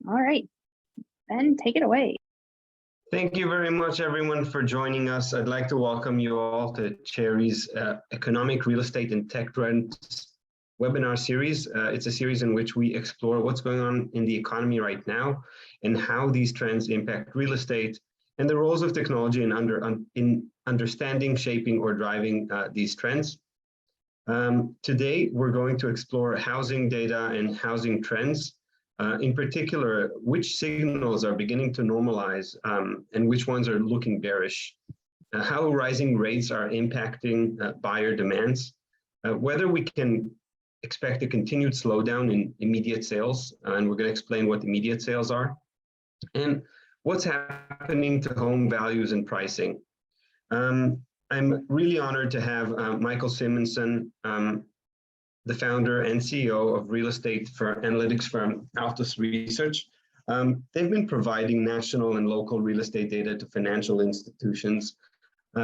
All right, Ben, take it away. Thank you very much, everyone, for joining us. I'd like to welcome you all to Cherre's Economic Real Estate and Tech Trends webinar series. It's a series in which we explore what's going on in the economy right now and how these trends impact real estate and the roles of technology in understanding, shaping, or driving these trends. Today, we're going to explore housing data and housing trends. In particular, which signals are beginning to normalize and which ones are looking bearish, how rising rates are impacting buyer demands, whether we can expect a continued slowdown in immediate sales, and we're going to explain what immediate sales are, and what's happening to home values and pricing. I'm really honored to have Michael Simonsen, the founder and CEO of real estate analytics firm Altos Research. They've been providing national and local real estate data to financial institutions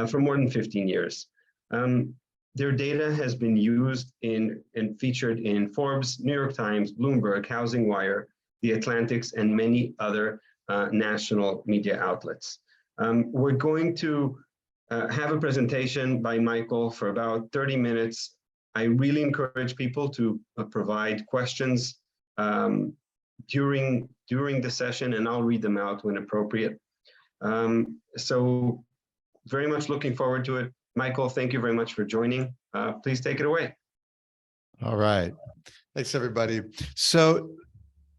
for more than 15 years. Their data has been used and featured in Forbes, New York Times, Bloomberg, Housing Wire, The Atlantics, and many other national media outlets. We're going to have a presentation by Michael for about 30 minutes. I really encourage people to provide questions during the session, and I'll read them out when appropriate. So very much looking forward to it. Michael, thank you very much for joining. Please take it away. All right. Thanks, everybody. So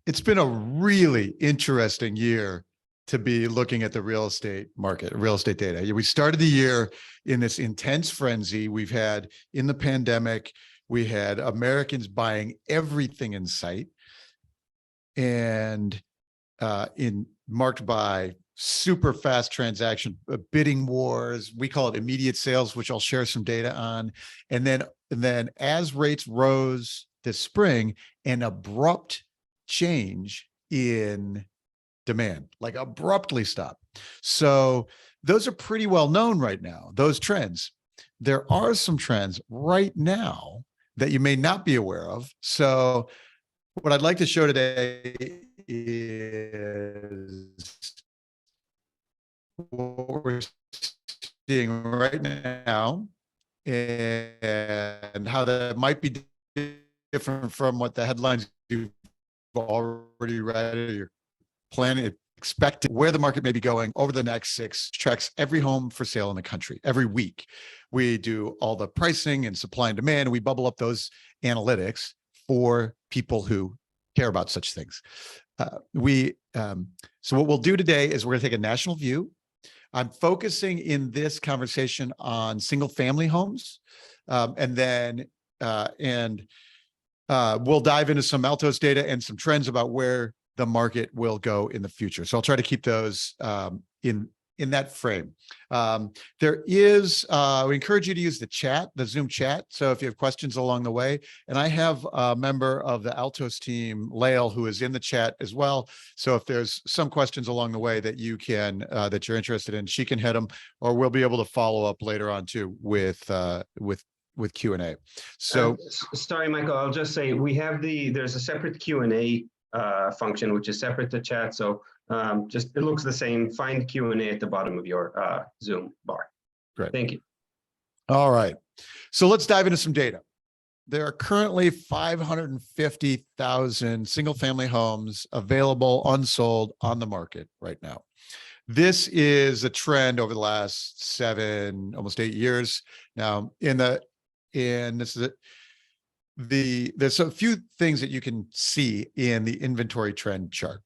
it's been a really interesting year to be looking at the real estate market, real estate data. We started the year in this intense frenzy. We've had, in the pandemic, we had Americans buying everything in sight, and marked by super fast transaction, bidding wars. We call it immediate sales, which I'll share some data on. And then as rates rose this spring, an abrupt change in demand, like abruptly stopped. So those are pretty well known right now, those trends. There are some trends right now that you may not be aware of. So what I'd like to show today is what we're seeing right now and how that might be different from what the headlines you've already read or you're planning, expecting, where the market may be going over the next 6 tracks every home for sale in the country every week. We do all the pricing and supply and demand, and we bubble up those analytics for people who care about such things. So what we'll do today is we're going to take a national view. I'm focusing in this conversation on single family homes, and then we'll dive into some Altos data and some trends about where the market will go in the future. So I'll try to keep those in that frame. There is, we encourage you to use the chat, the Zoom chat. So if you have questions along the way, and I have a member of the Altos team, Lael, who is in the chat as well. So if there's some questions along the way that you can, that you're interested in, she can hit them, or we'll be able to follow up later on too with Q&A. So sorry, Michael, I'll just say there's a separate Q&A function, which is separate to chat. So just, it looks the same. Find Q&A at the bottom of your Zoom bar. Great. Thank you. All right. So let's dive into some data. There are currently 550,000 single family homes available unsold on the market right now. This is a trend over the last 7, almost 8 years. Now, there's a few things that you can see in the inventory trend chart.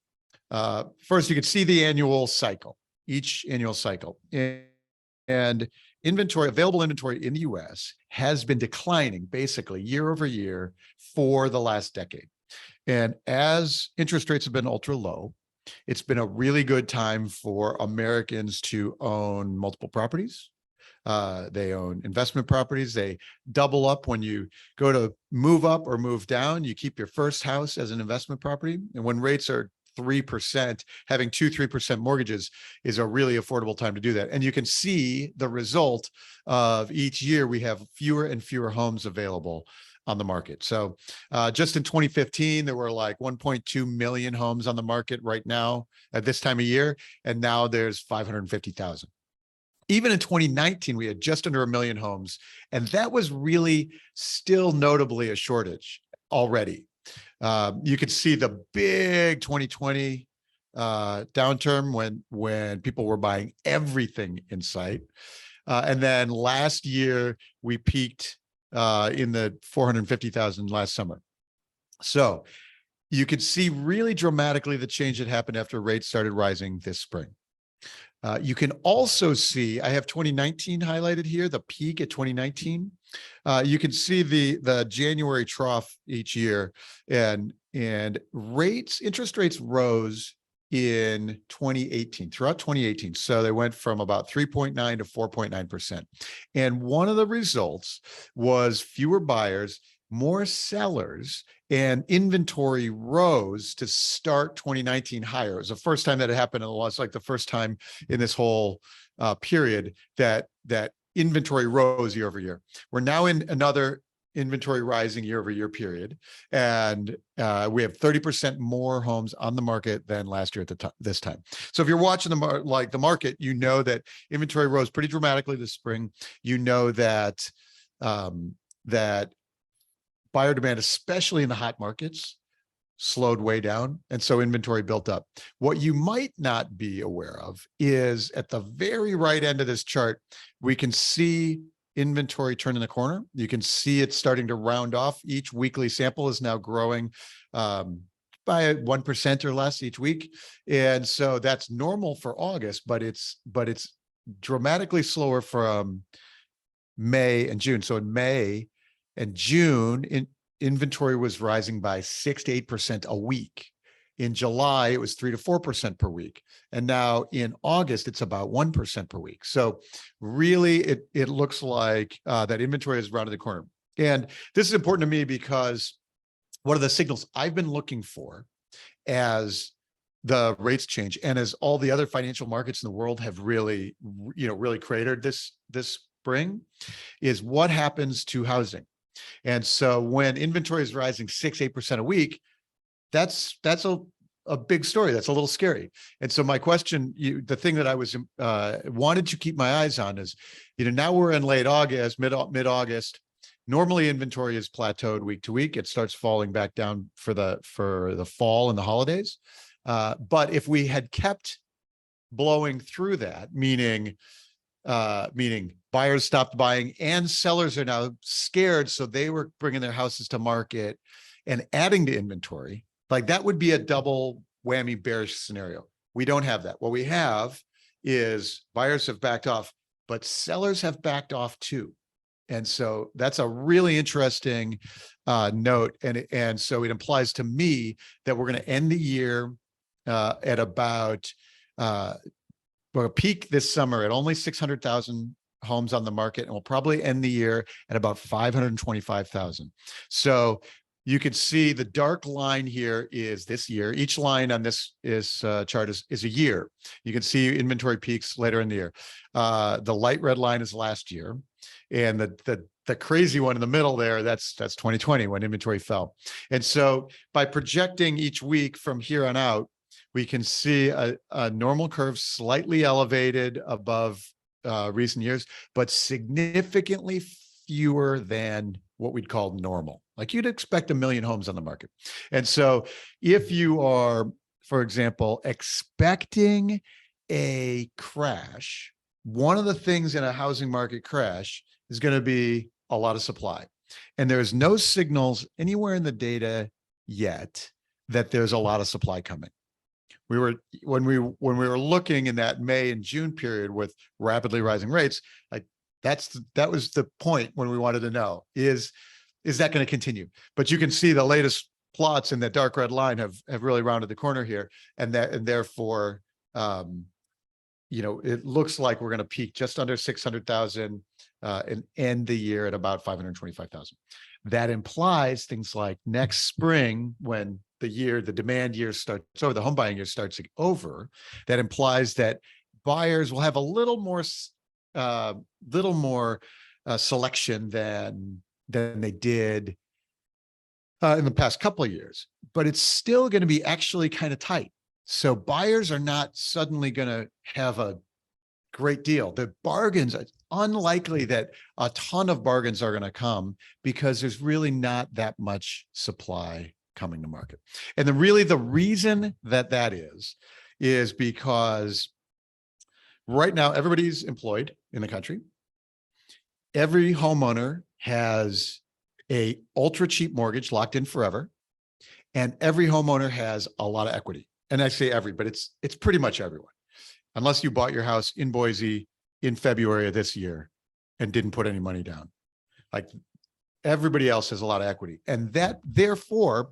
First, you can see the annual cycle, each annual cycle. And available inventory in the US has been declining basically year over year for the last decade. And as interest rates have been ultra low, it's been a really good time for Americans to own multiple properties. They own investment properties. They double up when you go to move up or move down. You keep your first house as an investment property. And when rates are 3%, having 2-3% mortgages is a really affordable time to do that. And you can see the result of each year we have fewer and fewer homes available on the market. So just in 2015, there were like 1.2 million homes on the market right now at this time of year, and now there's 550,000. Even in 2019, we had just under 1 million homes, and that was really still notably a shortage already. You could see the big 2020 downturn when people were buying everything in sight. And then last year, we peaked in the 450,000 last summer. So you could see really dramatically the change that happened after rates started rising this spring. You can also see, I have 2019 highlighted here, the peak at 2019. You can see the January trough each year, and interest rates rose in 2018, throughout 2018. So they went from about 3.9 to 4.9%. And one of the results was fewer buyers, more sellers, and inventory rose to start 2019 higher. It was the first time that it happened in the last, like the first time in this whole period that inventory rose year over year. We're now in another inventory rising year over year period, and we have 30% more homes on the market than last year at this time. So if you're watching the market, you know that inventory rose pretty dramatically this spring. You know that that buyer demand, especially in the hot markets, slowed way down. And so inventory built up. What you might not be aware of is at the very right end of this chart, we can see inventory turning the corner. You can see it starting to round off. Each weekly sample is now growing by 1% or less each week. And so that's normal for August, but it's dramatically slower from May and June. So in May and June, inventory was rising by 6 to 8% a week. In July, it was 3 to 4% per week. And now in August, it's about 1% per week. So really, it looks like that inventory is rounded the corner. And this is important to me because one of the signals I've been looking for as the rates change and as all the other financial markets in the world have really cratered this spring is what happens to housing. And so when inventory is rising 6-8% a week, that's a big story. That's a little scary. And so my question, the thing that I was wanted to keep my eyes on is, now we're in late August, mid-August. Normally inventory is plateaued week to week. It starts falling back down for the fall and the holidays. But if we had kept blowing through that, meaning buyers stopped buying and sellers are now scared, so they were bringing their houses to market and adding to inventory, like that would be a double whammy bearish scenario. We don't have that. What we have is buyers have backed off, but sellers have backed off too. And so that's a really interesting note. And so it implies to me that we're going to end the year at about we'll peak this summer at only 600,000 homes on the market, and we'll probably end the year at about 525,000. So you can see the dark line here is this year. Each line on this chart is a year. You can see inventory peaks later in the year. The light red line is last year, and the crazy one in the middle there, that's 2020 when inventory fell. And so by projecting each week from here on out, we can see a normal curve slightly elevated above recent years, but significantly fewer than what we'd call normal. Like you'd expect 1 million homes on the market. And so if you are, for example, expecting a crash, one of the things in a housing market crash is going to be a lot of supply. And there's no signals anywhere in the data yet that there's a lot of supply coming. When we were looking in that May and June period with rapidly rising rates, like that was the point when we wanted to know, is that going to continue? But you can see the latest plots in that dark red line have really rounded the corner here, and therefore it looks like we're going to peak just under 600,000 and end the year at about 525,000. That implies things like next spring, when the demand year starts over, the home buying year starts over, that implies that buyers will have a little more selection than they did in the past couple of years, but it's still going to be actually kind of tight. So buyers are not suddenly going to have a great deal. The bargains, it's unlikely that a ton of bargains are going to come because there's really not that much supply coming to market. And the reason that is because right now everybody's employed in the country. Every homeowner has a ultra cheap mortgage locked in forever. And every homeowner has a lot of equity. And I say every, but it's pretty much everyone. Unless you bought your house in Boise in February of this year and didn't put any money down. Like everybody else has a lot of equity. And that therefore,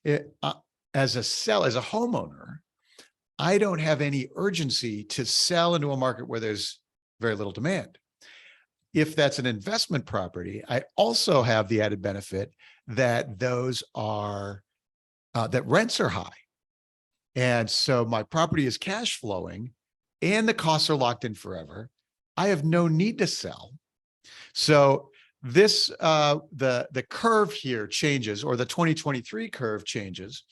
as a homeowner, I don't have any urgency to sell into a market where there's very little demand. If that's an investment property, I also have the added benefit that those are, that rents are high. And so my property is cash flowing and the costs are locked in forever. I have no need to sell. So this, the curve here changes, or the 2023 curve changes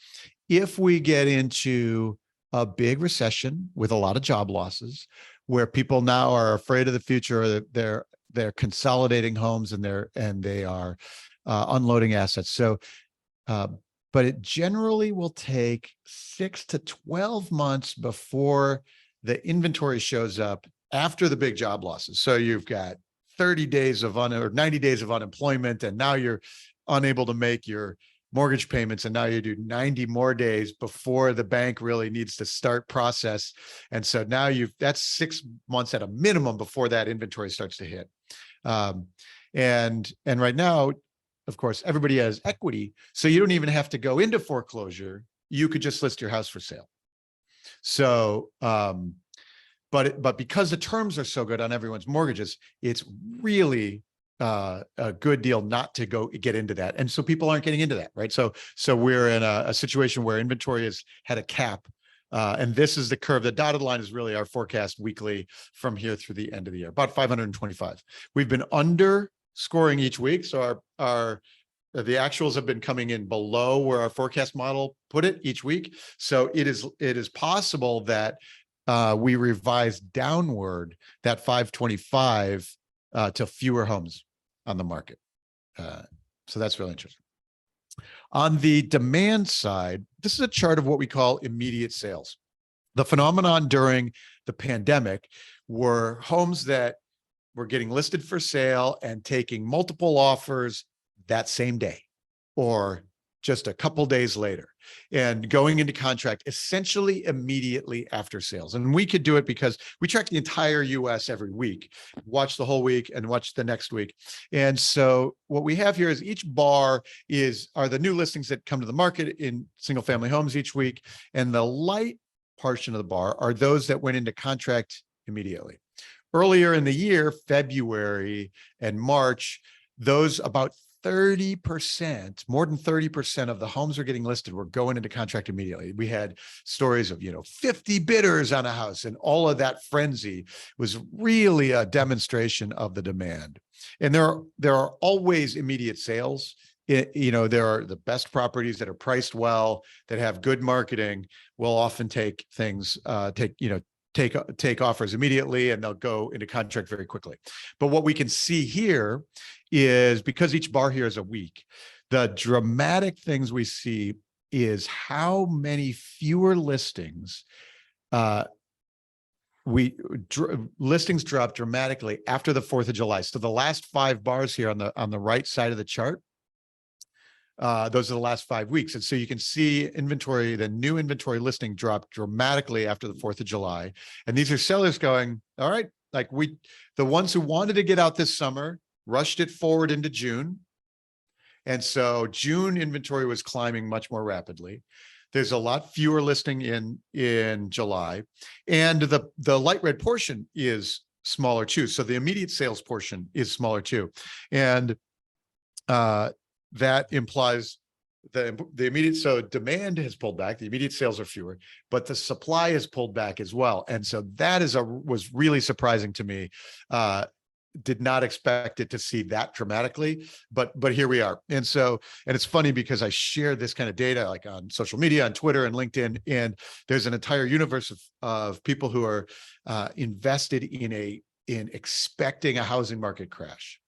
if we get into a big recession with a lot of job losses, where people now are afraid of the future. They're consolidating homes and they are unloading assets. So, but it generally will take 6 to 12 months before the inventory shows up after the big job losses. So you've got 30 days of or 90 days of unemployment, and now you're unable to make your mortgage payments. And now you do 90 more days before the bank really needs to start process. And so now that's 6 months at a minimum before that inventory starts to hit. And right now, of course, everybody has equity. So you don't even have to go into foreclosure. You could just list your house for sale. So, but because the terms are so good on everyone's mortgages, it's really a good deal not to get into that. And so people aren't getting into that, right? So we're in a situation where inventory has had a cap. And this is the curve. The dotted line is really our forecast weekly from here through the end of the year, about 525. We've been underscoring each week. So the actuals have been coming in below where our forecast model put it each week. So it is possible that we revise downward that 525 to fewer homes on the market. So that's really interesting. On the demand side, this is a chart of what we call immediate sales. The phenomenon during the pandemic were homes that were getting listed for sale and taking multiple offers that same day or just a couple days later and going into contract essentially immediately after sales. And we could do it because we track the entire US every week, watch the whole week and watch the next week. And so what we have here is each bar are the new listings that come to the market in single family homes each week. And the light portion of the bar are those that went into contract immediately. Earlier in the year, February and March, those about 30%, more than 30% of the homes are getting listed were going into contract immediately. We had stories of, 50 bidders on a house, and all of that frenzy was really a demonstration of the demand. And there are always immediate sales. There are the best properties that are priced well, that have good marketing, will often take things, take offers immediately, and they'll go into contract very quickly. But what we can see here is, because each bar here is a week, the dramatic things we see is how many fewer listings listings drop dramatically after the 4th of July. So the last 5 bars here on the right side of the chart, those are the last 5 weeks. And so you can see the new inventory listing dropped dramatically after the 4th of July. And these are sellers going, all right, like the ones who wanted to get out this summer rushed it forward into June. And so June inventory was climbing much more rapidly. There's a lot fewer listing in July. And the light red portion is smaller too. So the immediate sales portion is smaller too. And that implies the immediate, so demand has pulled back, the immediate sales are fewer, but the supply has pulled back as well. And so that was really surprising to me. did not expect it to see that dramatically, but here we are. And it's funny because I share this kind of data like on social media, on Twitter and LinkedIn, and there's an entire universe of people who are invested in expecting a housing market crash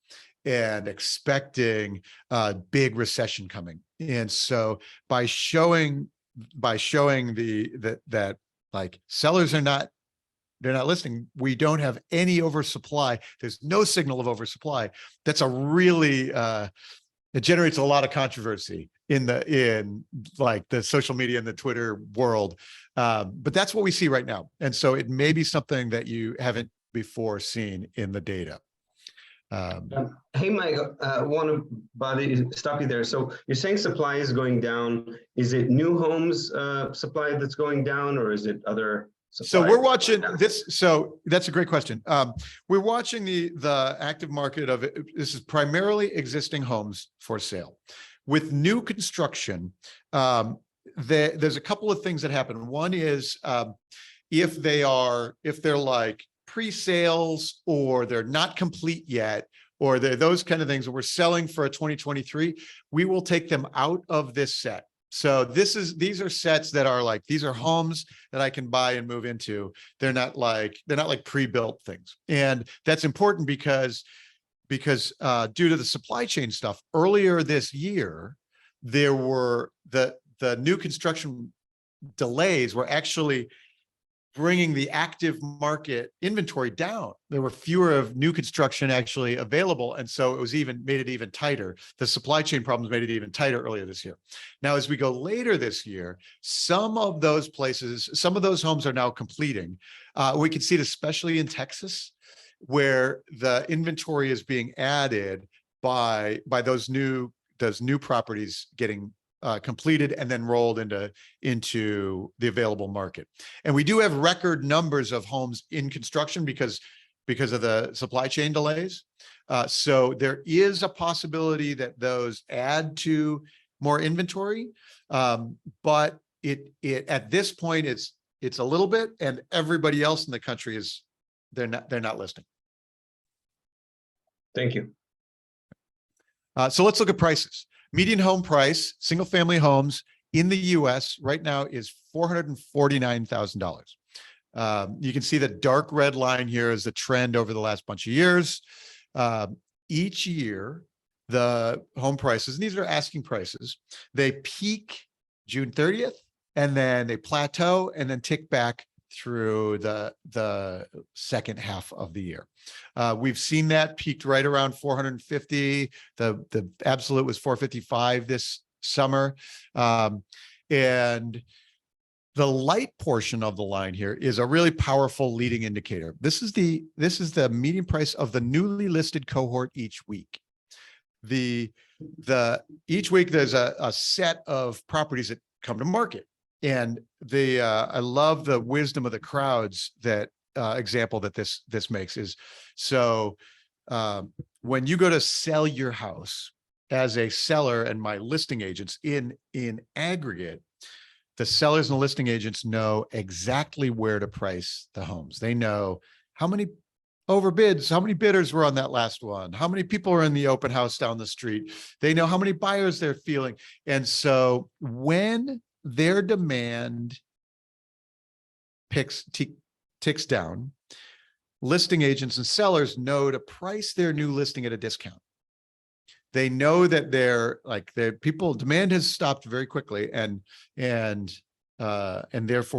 and expecting a big recession coming. And so by showing that like sellers they're not listing, we don't have any oversupply. There's no signal of oversupply. That's a really, it generates a lot of controversy in like the social media and the Twitter world. But that's what we see right now. And so it may be something that you haven't before seen in the data. Hey, Mike, want to stop you there. So you're saying supply is going down. Is it new homes supply that's going down, or is it other supply? So we're watching this. So that's a great question. We're watching the active market of it. This is primarily existing homes for sale. With new construction, there's a couple of things that happen. One is if they're like pre-sales or they're not complete yet, or they're those kind of things that we're selling for a 2023, we will take them out of this set. So these are sets that are like, these are homes that I can buy and move into. They're not like pre-built things. And that's important because due to the supply chain stuff earlier this year, there were the new construction delays were actually bringing the active market inventory down. There were fewer of new construction actually available. And so it was made it even tighter. The supply chain problems made it even tighter earlier this year. Now, as we go later this year, some of those homes are now completing. We can see it especially in Texas, where the inventory is being added by those new properties getting completed and then rolled into the available market. And we do have record numbers of homes in construction because of the supply chain delays. So there is a possibility that those add to more inventory. But it at this point, it's a little bit, and everybody else in the country they're not listing. Thank you. So let's look at prices. Median home price, single family homes in the US right now is $449,000. You can see the dark red line here is the trend over the last bunch of years. Each year, the home prices, and these are asking prices, they peak June 30th, and then they plateau and then tick back through the second half of the year. We've seen that peaked right around 450. The absolute was 455 this summer. And the light portion of the line here is a really powerful leading indicator. This is the median price of the newly listed cohort each week. Each week there's a set of properties that come to market. And I love the wisdom of the crowds that example that this makes is, so when you go to sell your house as a seller and my listing agents in aggregate, the sellers and the listing agents know exactly where to price the homes. They know how many overbids, how many bidders were on that last one, how many people are in the open house down the street. They know how many buyers they're feeling. And so when their demand ticks down, listing agents and sellers know to price their new listing at a discount. They know that demand has stopped very quickly, and therefore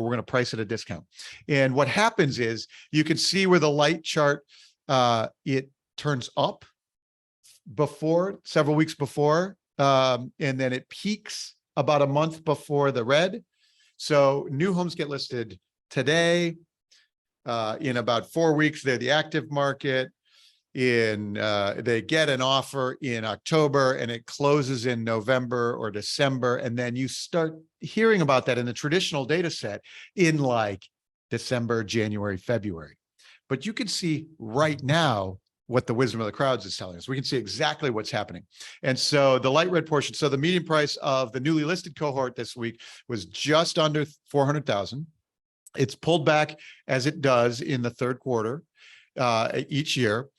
we're going to price at a discount. And what happens is you can see where the light chart it turns up several weeks before, and then it peaks about a month before the red. So new homes get listed today. In about 4 weeks, they're the active market. They get an offer in October and it closes in November or December. And then you start hearing about that in the traditional data set in like December, January, February. But you can see right now what the wisdom of the crowds is telling us. We can see exactly what's happening. And so the light red portion, so the median price of the newly listed cohort this week was just under 400,000. It's pulled back as it does in the third quarter. each year.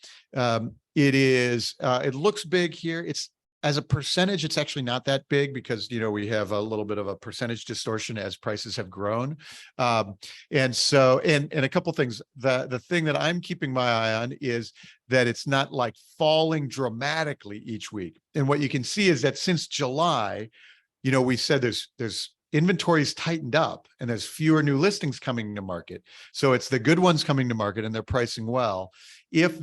It looks big here. It's as a percentage, it's actually not that big because, we have a little bit of a percentage distortion as prices have grown. And a couple things, the thing that I'm keeping my eye on is that it's not like falling dramatically each week. And what you can see is that since July, we said there's inventory's tightened up and there's fewer new listings coming to market. So it's the good ones coming to market and they're pricing well. If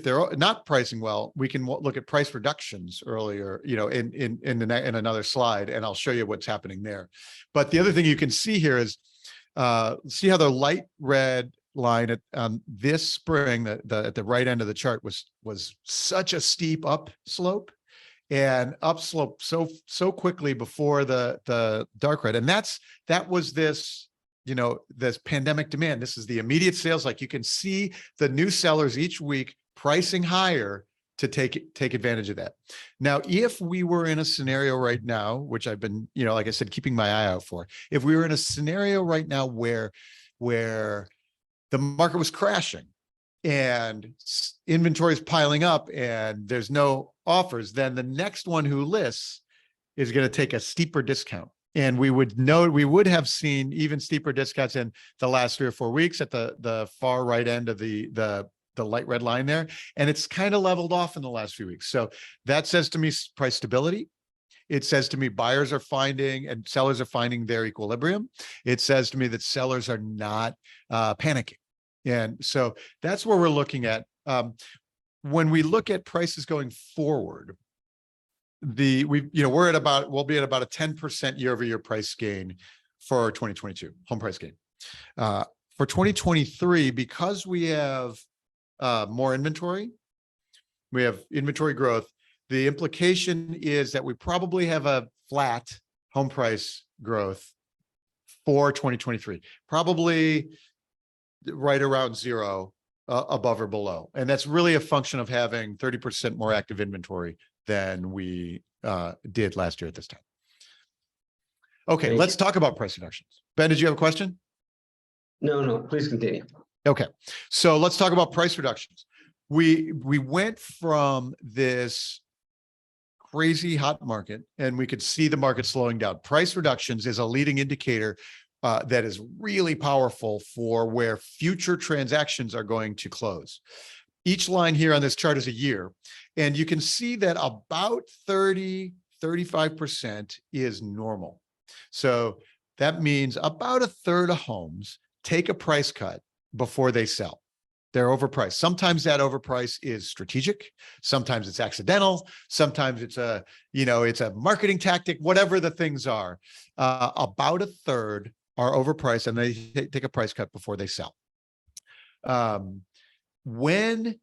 they're not pricing well, we can look at price reductions earlier, in another slide, and I'll show you what's happening there. But the other thing you can see here is, see how the light red line at this spring, at the right end of the chart was such a steep upslope and upslope so quickly before the dark red, and that was this. This pandemic demand. This is the immediate sales. Like you can see the new sellers each week pricing higher to take advantage of that. Now, if we were in a scenario right now, which I've been, like I said, keeping my eye out for, if we were in a scenario right now where the market was crashing and inventory is piling up and there's no offers, then the next one who lists is going to take a steeper discount. And we would have seen even steeper discounts in the last 3 or 4 weeks at the far right end of the light red line there. And it's kind of leveled off in the last few weeks. So that says to me price stability. It says to me buyers are finding and sellers are finding their equilibrium. It says to me that sellers are not panicking. And so that's where we're looking at. When we look at prices going forward, we'll be at about a 10% year-over-year price gain for 2022 home price gain. For 2023, because we have more inventory, we have inventory growth. The implication is that we probably have a flat home price growth for 2023, probably right around 0, above or below. And that's really a function of having 30% more active inventory than we did last year at this time. Okay, let's talk about price reductions. Ben, did you have a question? No, please continue. Okay, so let's talk about price reductions. We went from this crazy hot market and we could see the market slowing down. Price reductions is a leading indicator that is really powerful for where future transactions are going to close. Each line here on this chart is a year, and you can see that about 35% is normal. So that means about a third of homes take a price cut before they sell. They're overpriced. Sometimes that overprice is strategic. Sometimes it's accidental. Sometimes it's a marketing tactic, whatever the things are. About a third are overpriced and they take a price cut before they sell. When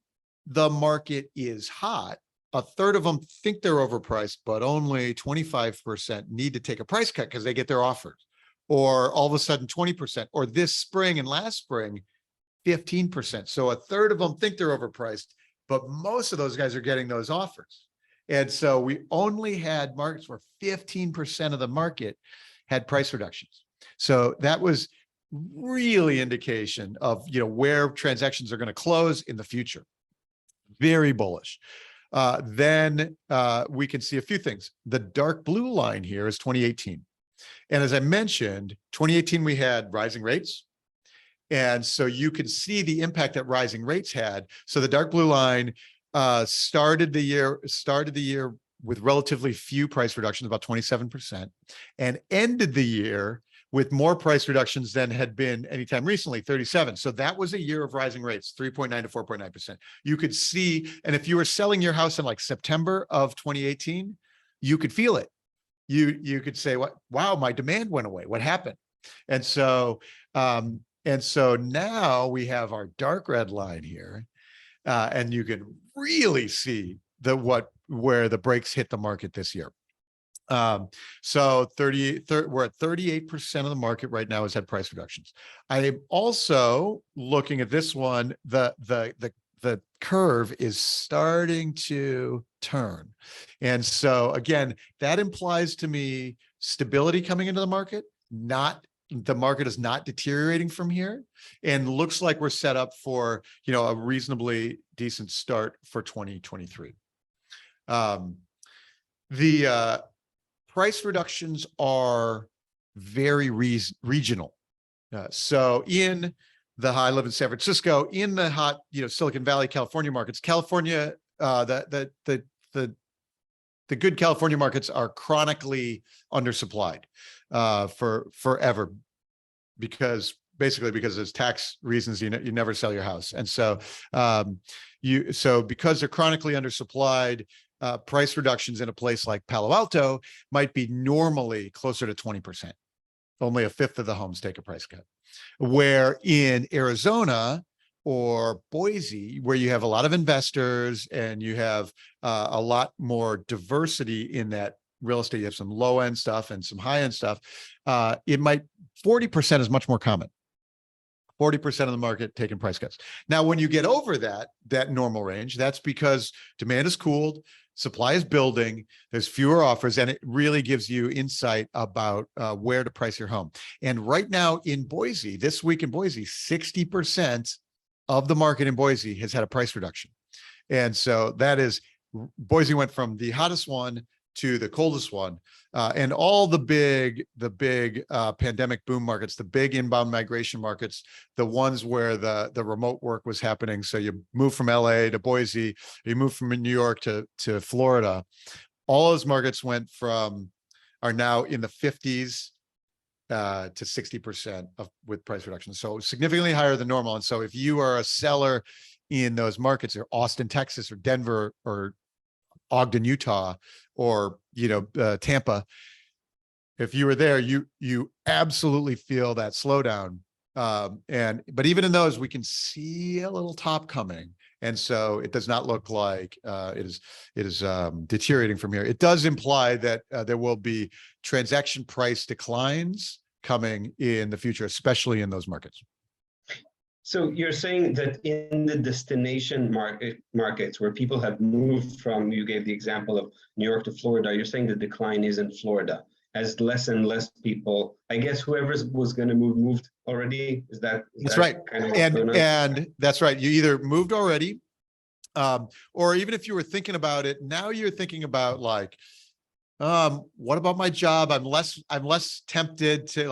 the market is hot, a third of them think they're overpriced, but only 25% need to take a price cut because they get their offers. Or all of a sudden 20%, or this spring and last spring, 15%. So a third of them think they're overpriced, but most of those guys are getting those offers. And so we only had markets where 15% of the market had price reductions. So that was really indication of where transactions are going to close in the future. Very bullish. Then we can see a few things. The dark blue line here is 2018. And as I mentioned, 2018, we had rising rates. And so you can see the impact that rising rates had. So the dark blue line started the year with relatively few price reductions, about 27%, and ended the year with more price reductions than had been anytime recently, 37. So that was a year of rising rates, 3.9 to 4.9%. You could see, and if you were selling your house in like September of 2018, you could feel it. You could say, wow, my demand went away. What happened? And so now we have our dark red line here, and you can really see where the brakes hit the market this year. So we're at 38% of the market right now has had price reductions. I'm also looking at this one, the curve is starting to turn. And so again, that implies to me stability coming into the market, not the market is not deteriorating from here, and looks like we're set up for, a reasonably decent start for 2023. The price reductions are very regional. So in I live in San Francisco, in the hot, Silicon Valley, California markets, California, the good California markets are chronically undersupplied for forever, because there's tax reasons, you never sell your house. And so because they're chronically undersupplied, price reductions in a place like Palo Alto might be normally closer to 20%. Only a fifth of the homes take a price cut. Where in Arizona or Boise, where you have a lot of investors and you have a lot more diversity in that real estate, you have some low end stuff and some high end stuff. 40% is much more common. 40% of the market taking price cuts. Now, when you get over that normal range, that's because demand is cooled, supply is building, there's fewer offers, and it really gives you insight about where to price your home. And right now in Boise, this week in Boise, 60% of the market in Boise has had a price reduction. And so Boise went from the hottest one to the coldest one, and all the big pandemic boom markets, the big inbound migration markets, the ones where the remote work was happening. So you move from LA to Boise, you move from New York to Florida. All those markets are now in the 50s to 60% with price reductions. So significantly higher than normal. And so if you are a seller in those markets, or Austin, Texas, or Denver, or Ogden, Utah, or Tampa, if you were there, you absolutely feel that slowdown. But even in those, we can see a little top coming, and so it does not look like it is deteriorating from here. It does imply that there will be transaction price declines coming in the future, especially in those markets. So you're saying that in the destination markets where people have moved from, you gave the example of New York to Florida, you're saying the decline is in Florida as less and less people, I guess whoever was going to moved already. That's right. Kind of and that's right. You either moved already, or even if you were thinking about it, now you're thinking about like, what about my job? I'm less tempted to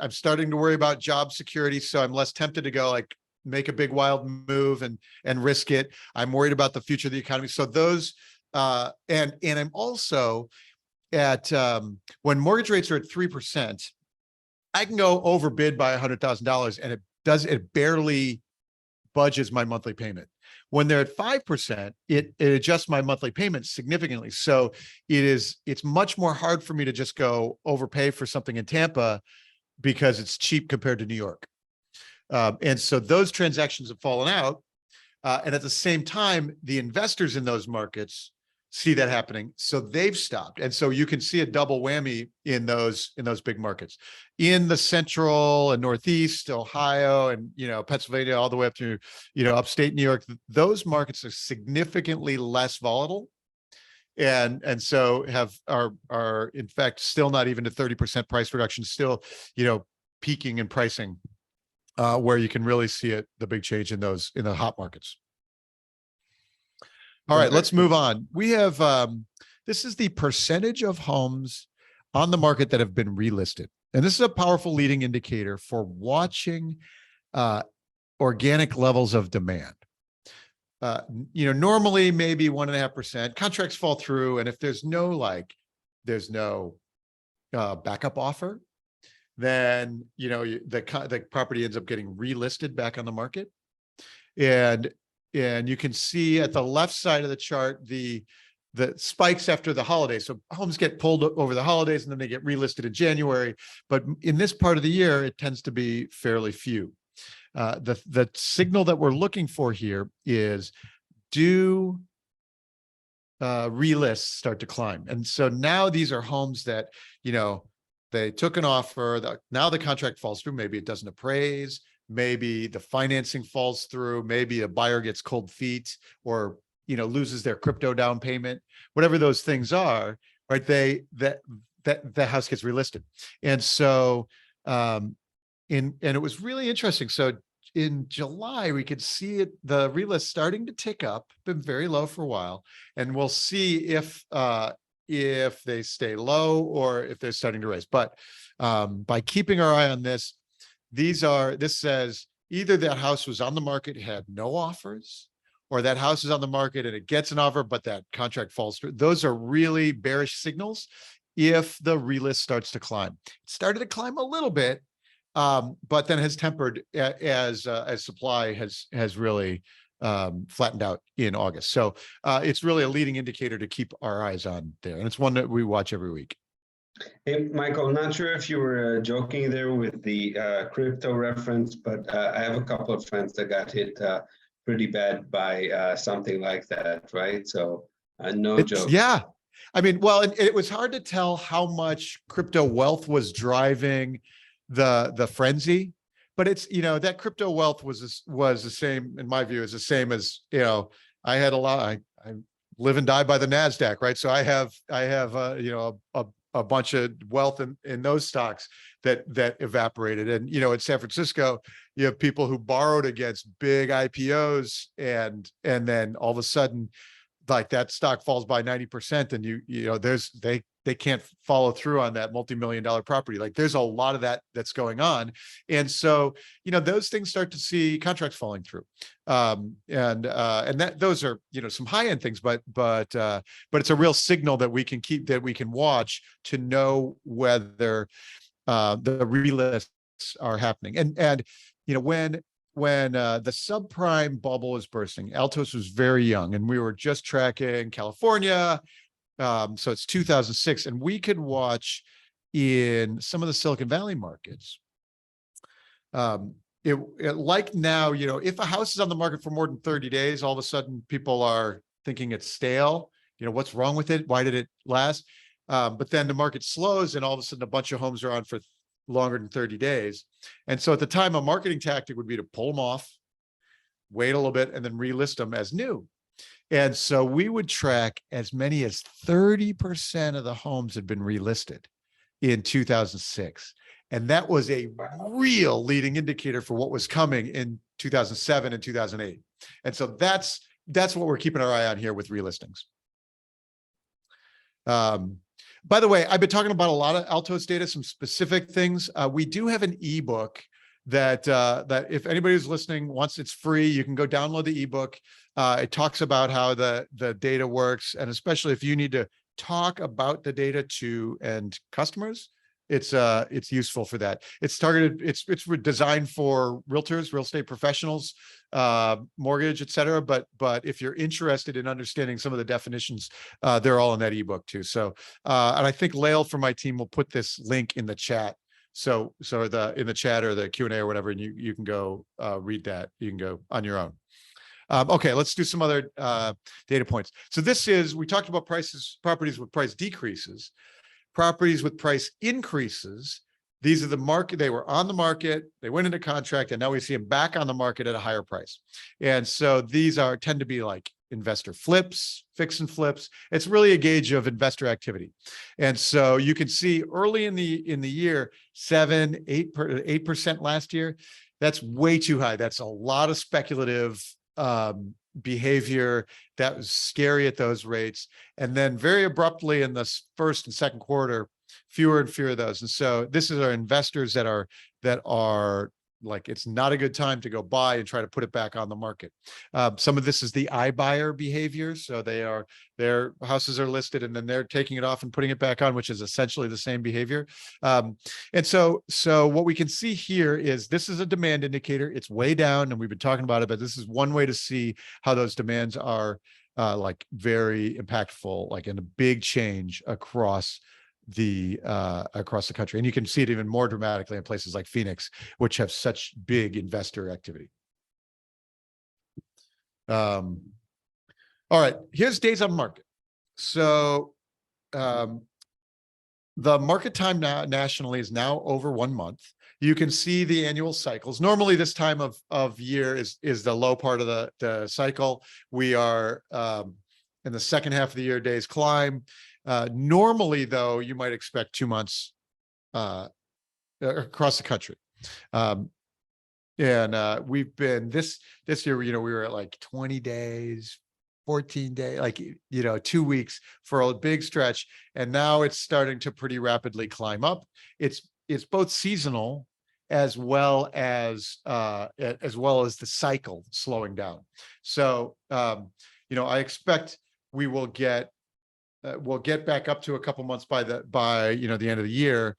I'm starting to worry about job security. So I'm less tempted to go make a big wild move and risk it. I'm worried about the future of the economy. So those, and I'm also at, when mortgage rates are at 3%, I can go overbid by $100,000 and it barely budges my monthly payment. When they're at 5%, it adjusts my monthly payment significantly. So it's much more hard for me to just go overpay for something in Tampa because it's cheap compared to New York. And so those transactions have fallen out. And at the same time, the investors in those markets see that happening. So they've stopped. And so you can see a double whammy in those big markets. In the central and northeast, Ohio and, Pennsylvania, all the way up to, upstate New York, those markets are significantly less volatile. And so are in fact still not even to 30% price reduction, still, peaking in pricing, where you can really see the big change in the hot markets. All right, let's move on. We have, this is the percentage of homes on the market that have been relisted. And this is a powerful leading indicator for watching organic levels of demand. Normally maybe 1.5%, contracts fall through. And if there's no backup offer, then, the property ends up getting relisted back on the market. And you can see at the left side of the chart, the spikes after the holidays. So homes get pulled over the holidays and then they get relisted in January. But in this part of the year, it tends to be fairly few. The signal that we're looking for here is, do relists start to climb? And so now these are homes that, they took an offer, now the contract falls through, maybe it doesn't appraise, maybe the financing falls through, maybe a buyer gets cold feet, or loses their crypto down payment, whatever those things are, right? The house gets relisted. And so And it was really interesting. So in July, we could see it, the relist starting to tick up, been very low for a while, and we'll see if they stay low or if they're starting to raise. But by keeping our eye on this, this says either that house was on the market, had no offers, or that house is on the market and it gets an offer, but that contract falls through. Those are really bearish signals if the relist starts to climb. It started to climb a little bit, but then has tempered as supply has really flattened out in August. So it's really a leading indicator to keep our eyes on there, and it's one that we watch every week. Hey, Michael, I'm not sure if you were joking there with the crypto reference, but I have a couple of friends that got hit pretty bad by something like that, right? So no joke. Yeah. I mean, well, it was hard to tell how much crypto wealth was driving the frenzy, but it's, that crypto wealth was the same, in my view, is the same as, I had a lot, I live and die by the NASDAQ, right? So I have a bunch of wealth in those stocks that evaporated. And, in San Francisco, you have people who borrowed against big IPOs and then all of a sudden, like, that stock falls by 90%, and they can't follow through on that multi-million-dollar property. Like, there's a lot of that's going on. And so, those things start to see contracts falling through. And that those are, some high-end things, but it's a real signal that we can watch to know whether the relists are happening. And when the subprime bubble was bursting, Altos was very young, and we were just tracking California. So it's 2006, and we could watch in some of the Silicon Valley markets. Like now, if a house is on the market for more than 30 days, all of a sudden people are thinking it's stale. What's wrong with it? Why did it last? But then the market slows, and all of a sudden a bunch of homes are on for longer than 30 days. And so at the time, a marketing tactic would be to pull them off, wait a little bit, and then relist them as new. And so we would track as many as 30% of the homes had been relisted in 2006. And that was a real leading indicator for what was coming in 2007 and 2008. And so that's what we're keeping our eye on here with relistings. By the way, I've been talking about a lot of Altos data, some specific things. We do have an ebook that if anybody who's listening wants, it's free. You can go download the ebook. It talks about how the data works, and especially if you need to talk about the data to end customers, it's useful for that. It's targeted. It's designed for realtors, real estate professionals, mortgage, etc. But if you're interested in understanding some of the definitions, they're all in that ebook too. So and I think Lael from my team will put this link in the chat. So in the chat or the Q&A or whatever, and you can go read that. You can go on your own. Okay, let's do some other data points. So we talked about properties with price decreases, properties with price increases. These are the market. They were on the market, they went into contract, and now we see them back on the market at a higher price. And so these tend to be like investor flips, fix and flips. It's really a gauge of investor activity. And so you can see early in the year, 8% last year. That's way too high. That's a lot of speculative behavior. That was scary at those rates. And then very abruptly in the first and second quarter, fewer and fewer of those. And so this is our investors that are like, it's not a good time to go buy and try to put it back on the market. Some of this is the iBuyer behavior. So their houses are listed and then they're taking it off and putting it back on, which is essentially the same behavior. And so what we can see here is this is a demand indicator. It's way down, and we've been talking about it, but this is one way to see how those demands are like very impactful, like in a big change across the country. And you can see it even more dramatically in places like Phoenix, which have such big investor activity. All right, here's days on market. So the market time now nationally is now over 1 month. You can see the annual cycles. Normally this time of year is the low part of the cycle. We are in the second half of the year, days climb. Normally, though, you might expect 2 months across the country. We've been this year, we were at like 20 days, 14 days, like, 2 weeks for a big stretch. And now it's starting to pretty rapidly climb up. It's both seasonal as well as the cycle slowing down. So, I expect we'll get back up to a couple months by the end of the year.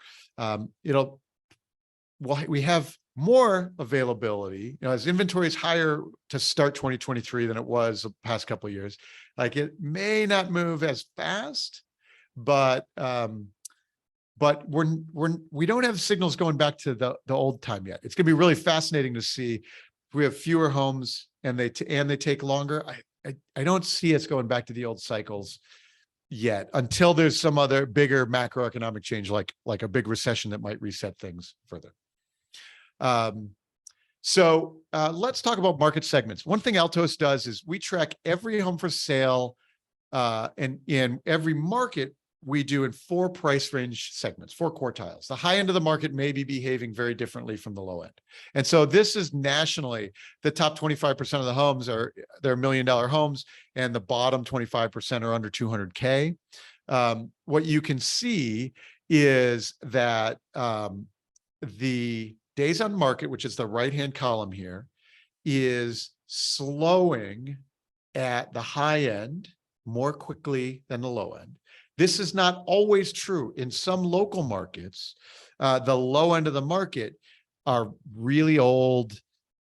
We have more availability, as inventory is higher to start 2023 than it was the past couple of years. Like, it may not move as fast, but we don't have signals going back to the old time yet. It's going to be really fascinating to see if we have fewer homes and they take longer. I don't see us going back to the old cycles yet until there's some other bigger macroeconomic change, like a big recession that might reset things further. So let's talk about market segments. One thing Altos does is we track every home for sale, and in every market we do in 4 price range segments, 4 quartiles. The high end of the market may be behaving very differently from the low end. And so this is nationally, the top 25% of the homes they're $1 million homes, and the bottom 25% are under 200K. What you can see is that the days on market, which is the right-hand column here, is slowing at the high end more quickly than the low end. This is not always true. In some local markets, the low end of the market are really old,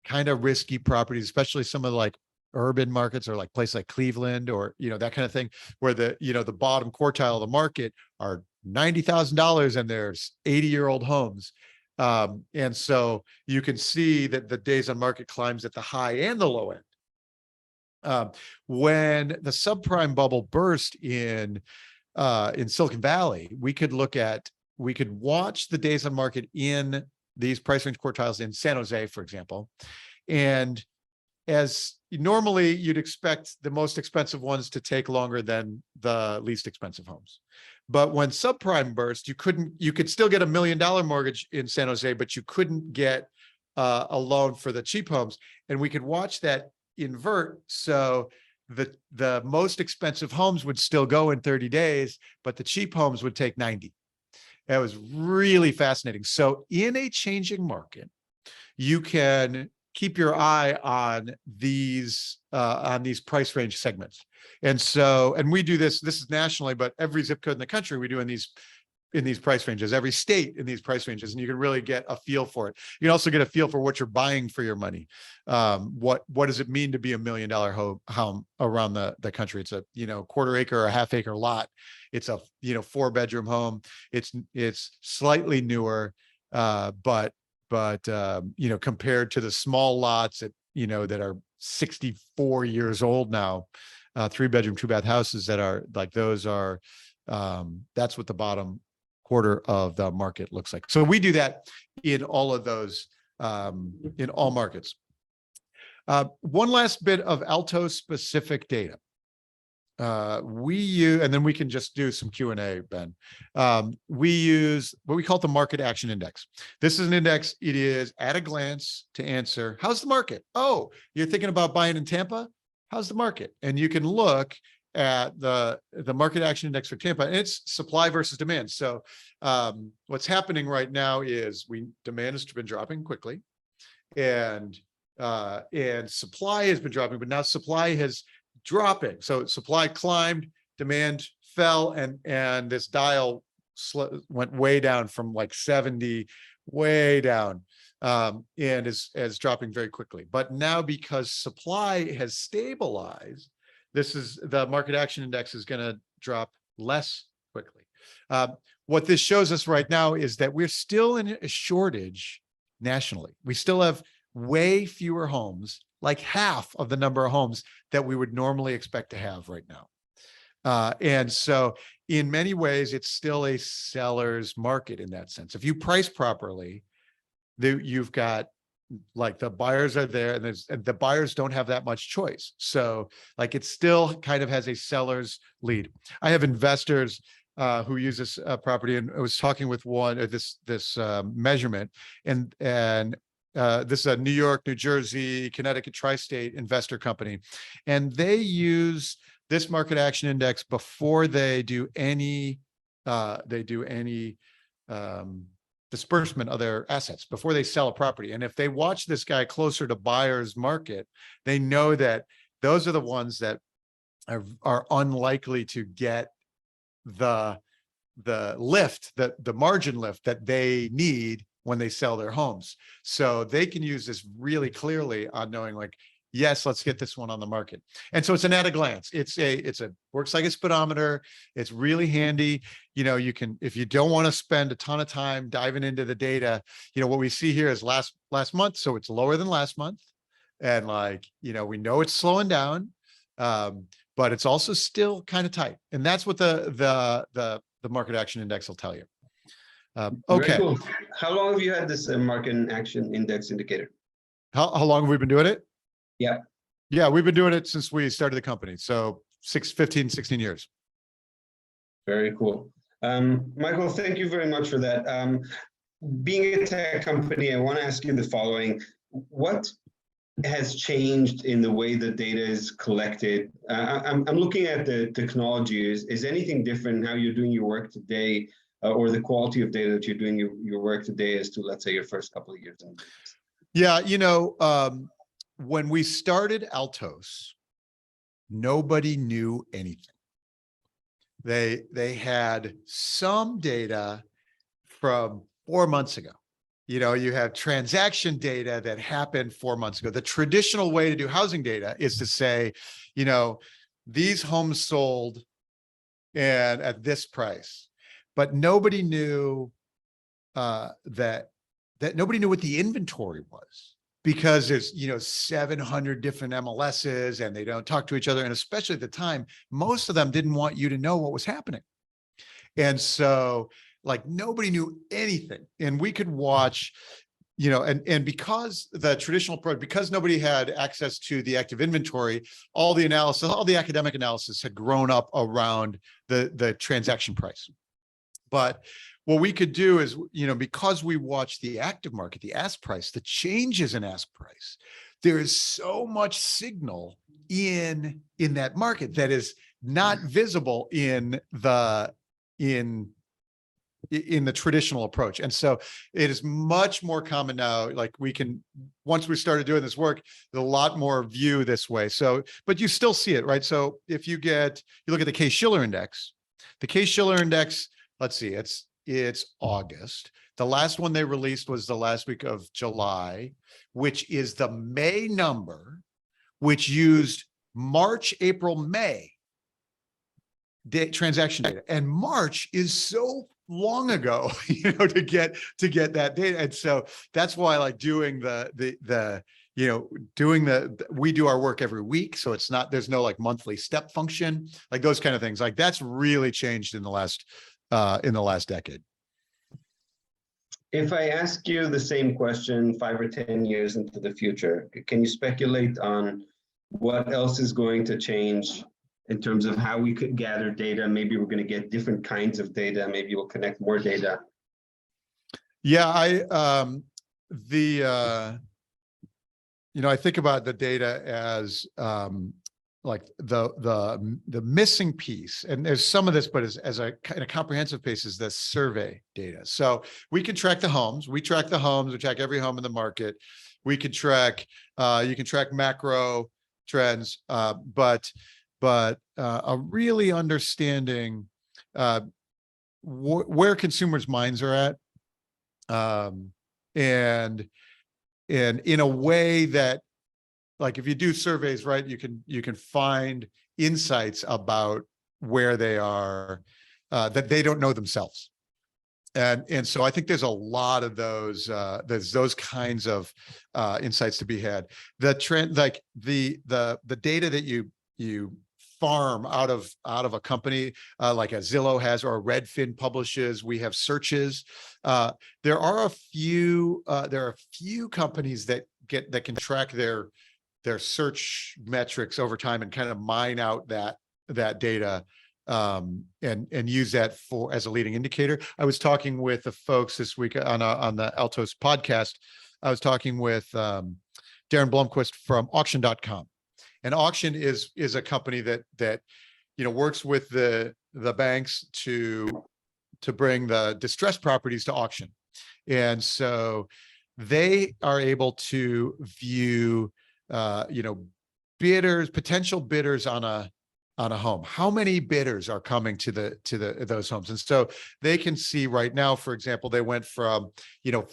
kind of risky properties, especially some of the like urban markets, or like places like Cleveland, or, that kind of thing, where the bottom quartile of the market are $90,000 and there's 80-year-old homes. And so you can see that the days on market climbs at the high and the low end. When the subprime bubble burst in Silicon Valley, we could watch the days on market in these price range quartiles in San Jose, for example. And as normally you'd expect the most expensive ones to take longer than the least expensive homes. But when subprime burst, you could still get $1 million mortgage in San Jose, but you couldn't get a loan for the cheap homes. And we could watch that invert. So the most expensive homes would still go in 30 days, but the cheap homes would take 90. That was really fascinating. So in a changing market, you can keep your eye on these price range segments. And we do this is nationally, but every zip code in the country we do in these price ranges, every state in these price ranges, and you can really get a feel for it. You can also get a feel for what you're buying for your money. What does it mean to be $1 million home around the country? It's a quarter acre or a half acre lot. It's a 4-bedroom home. It's slightly newer, but compared to the small lots that are 64 years old now, 3-bedroom, 2-bath houses that are like those are, that's what the bottom quarter of the market looks like. So we do that in all of those, in all markets. One last bit of Altos specific data. We use, and then we can just do some Q&A, Ben. We use what we call the market action index. This is an index. It is at a glance to answer, how's the market? Oh, you're thinking about buying in Tampa? How's the market? And you can look at the market action index for Tampa, and it's supply versus demand. So what's happening right now is demand has been dropping quickly, and supply has been dropping, but now supply has dropping. So supply climbed, demand fell, and this dial went way down from like 70 way down, and is dropping very quickly. But now, because supply has stabilized, the market action index is going to drop less quickly. What this shows us right now is that we're still in a shortage nationally. We still have way fewer homes, like half of the number of homes that we would normally expect to have right now. And so in many ways, it's still a seller's market in that sense. If you price properly, you've got, like, the buyers are there, and the buyers don't have that much choice. So like, it still kind of has a seller's lead. I have investors who uses property, and I was talking with one this measurement, and this is a New York, New Jersey, Connecticut tri-state investor company, and they use this market action index before they do any disbursement of their assets, before they sell a property. And if they watch this guy closer to buyer's market, they know that those are the ones that are unlikely to get the lift, the margin lift that they need when they sell their homes. So they can use this really clearly on knowing, like, yes, let's get this one on the market. And so it's an at a glance. It's a works like a speedometer. It's really handy. You know, you can, if you don't want to spend a ton of time diving into the data, you know, what we see here is last month. So it's lower than last month. And, like, you know, we know it's slowing down, but it's also still kind of tight. And that's what the market action index will tell you. Very Okay. cool. How long have you had this market action index indicator? How long have we been doing it? Yeah. Yeah, we've been doing it since we started the company. So 15, 16 years. Very cool. Michael, thank you very much for that. Being a tech company, I want to ask you the following. What has changed in the way the data is collected? I'm looking at the technology. Is anything different in how you're doing your work today, or the quality of data that you're doing your work today as to, let's say, your first couple of years in business? Yeah, you know, when we started Altos, nobody knew anything. They had some data from 4 months ago. You know, you have transaction data that happened 4 months ago. The traditional way to do housing data is to say, you know, these homes sold and at this price, but nobody knew that nobody knew what the inventory was, because there's, you know, 700 different MLSs and they don't talk to each other. And especially at the time, most of them didn't want you to know what was happening. And so, like, nobody knew anything. And we could watch, you know, and because the traditional approach, because nobody had access to the active inventory, all the analysis, all the academic analysis had grown up around the transaction price. But what we could do is, you know, because we watch the active market, the ask price, the changes in ask price, there is so much signal in that market that is not visible in the traditional approach. And so it is much more common now. Like, we can, once we started doing this work, there's a lot more view this way. So, but you still see it, right? So if you look at the Case-Shiller index, let's see, it's August. The last one they released was the last week of July, which is the May number, which used March, April, May transaction data. And March is so long ago, you know, to get that data. And so that's why, like, doing we do our work every week. So it's not, there's no like monthly step function, like those kind of things. Like, that's really changed in the last decade. If I ask you the same question 5 or 10 years into the future, can you speculate on what else is going to change in terms of how we could gather data? Maybe we're going to get different kinds of data. Maybe we'll connect more data. Yeah, I think about the data as like the missing piece, and there's some of this, but as a kind of comprehensive piece, is the survey data. So we can track the homes. We track every home in the market. We can track, you can track macro trends, but a really understanding where consumers' minds are at, and in a way that, like, if you do surveys, right, you can find insights about where they are, that they don't know themselves. And so I think there's a lot of there's those kinds of insights to be had. The trend, like the data that you farm out of a company, like a Zillow has, or a Redfin publishes. We have searches. There are a few companies that can track their search metrics over time and kind of mine out that data and use that for as a leading indicator. I was talking with the folks this week on the Altos podcast. I was talking with Darren Blomquist from auction.com, and Auction is a company that works with the banks to bring the distressed properties to auction. And so they are able to view potential bidders on a home. How many bidders are coming to those homes? And so they can see right now, for example, they went from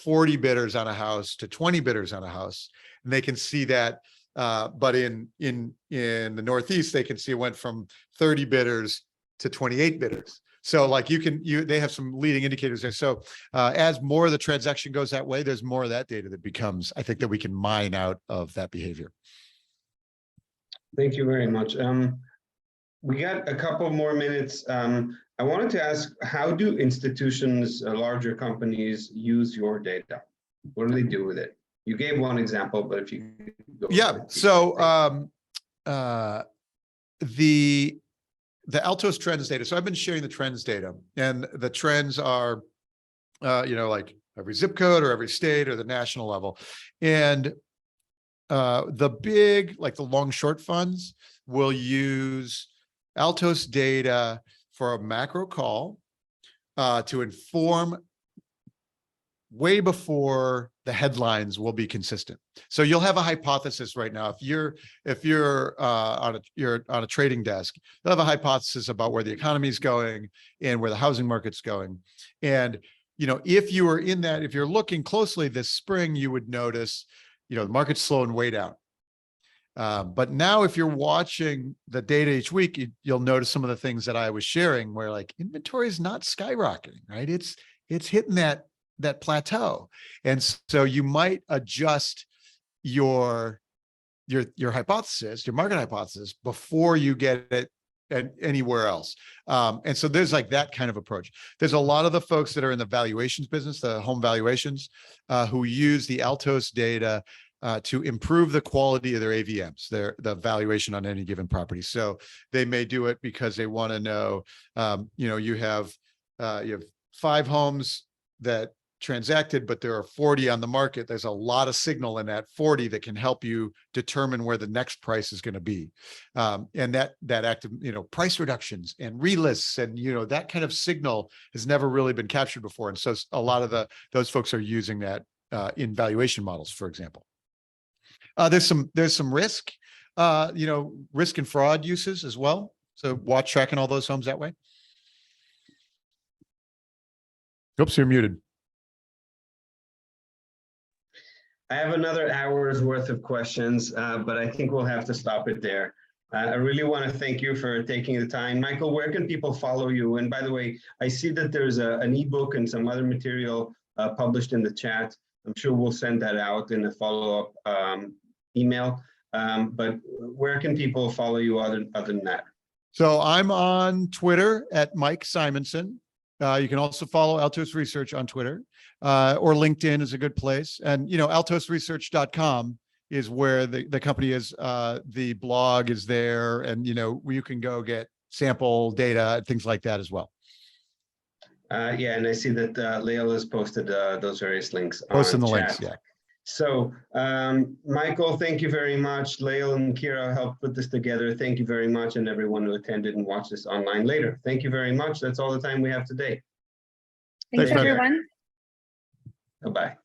40 bidders on a house to 20 bidders on a house, and they can see that. But in the Northeast, they can see it went from 30 bidders to 28 bidders. So like they have some leading indicators there. So as more of the transaction goes that way, there's more of that data that becomes, I think, that we can mine out of that behavior. Thank you very much. We got a couple more minutes. I wanted to ask, how do institutions, larger companies, use your data? What do they do with it? You gave one example, but if you could go. Yeah. So the Altos trends data. So I've been sharing the trends data, and the trends are, like every zip code or every state or the national level. And the big, like the long short funds will use Altos data for a macro call to inform way before the headlines will be consistent. So you'll have a hypothesis right now. If you're on a trading desk, you'll have a hypothesis about where the economy is going and where the housing market's going. And if you were in that, if you're looking closely this spring, you would notice, the market's slowing way down. But now, if you're watching the data each week, you'll notice some of the things that I was sharing, where like inventory is not skyrocketing, right? It's hitting that plateau, and so you might adjust your hypothesis, your market hypothesis, before you get it anywhere else. And so there's like that kind of approach. There's a lot of the folks that are in the valuations business, the home valuations, who use the Altos data to improve the quality of their AVMs, the valuation on any given property. So they may do it because they want to know, you have 5 homes that transacted, but there are 40 on the market. There's a lot of signal in that 40 that can help you determine where the next price is going to be. And that active, price reductions and relists and, that kind of signal has never really been captured before. And so a lot of those folks are using that in valuation models, for example. There's some risk, risk and fraud uses as well. So watch tracking all those homes that way. Oops, you're muted. I have another hour's worth of questions, but I think we'll have to stop it there. I really want to thank you for taking the time. Michael, where can people follow you? And by the way, I see that there's an ebook and some other material published in the chat. I'm sure we'll send that out in a follow-up email. But where can people follow you other than that? So I'm on Twitter at Mike Simonsen. You can also follow Altos Research on Twitter, or LinkedIn is a good place. And, altosresearch.com is where the company is. The blog is there, and, you can go get sample data and things like that as well. Yeah, and I see that Lael has posted those various links. Posting the chat. links, yeah. So, Michael, thank you very much. Lael and Kira helped put this together. Thank you very much, and everyone who attended and watched this online later. Thank you very much. That's all the time we have today. Thanks, Thanks, everyone. Bye-bye.